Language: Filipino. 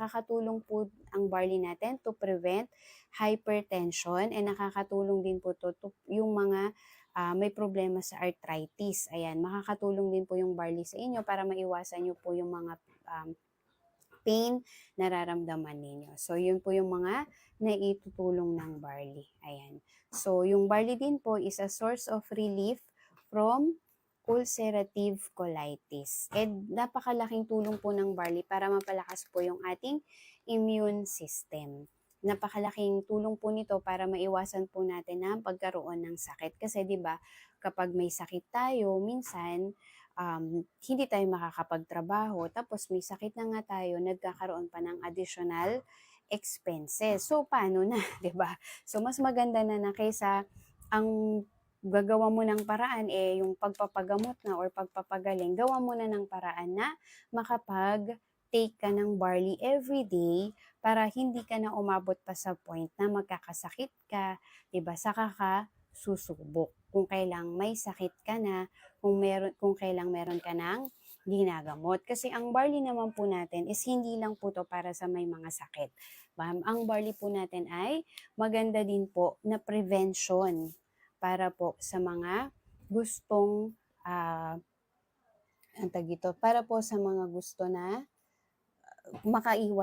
nakakatulong po ang barley natin to prevent hypertension and nakakatulong din po to yung mga may problema sa arthritis. Ayan, makakatulong din po yung barley sa inyo para maiwasan nyo po yung mga pain nararamdaman ninyo. So, yun po yung mga naitutulong ng barley. Ayan. So, yung barley din po is a source of relief from ulcerative colitis. And napakalaking tulong po ng barley para mapalakas po yung ating immune system. Napakalaking tulong po nito para maiwasan po natin ang pagkaroon ng sakit. Kasi 'di ba, kapag may sakit tayo, minsan hindi tayo makakapagtrabaho, tapos may sakit na nga tayo, nagkakaroon pa ng additional expenses. So, paano na, 'di ba? So, mas maganda na kaysa ang gagawa mo ng paraan yung pagpapagamot na or pagpapagaling, gawa mo na ng paraan na makapag-take ka ng barley every day para hindi ka na umabot pa sa point na magkakasakit ka, 'di ba? Saka ka susubok kung kailang may sakit ka na, kung kailang meron ka ng ginagamot. Kasi ang barley naman po natin is hindi lang po to para sa may mga sakit. Ang barley po natin ay maganda din po na prevention para po sa mga gustong para po sa mga gusto na makaiwas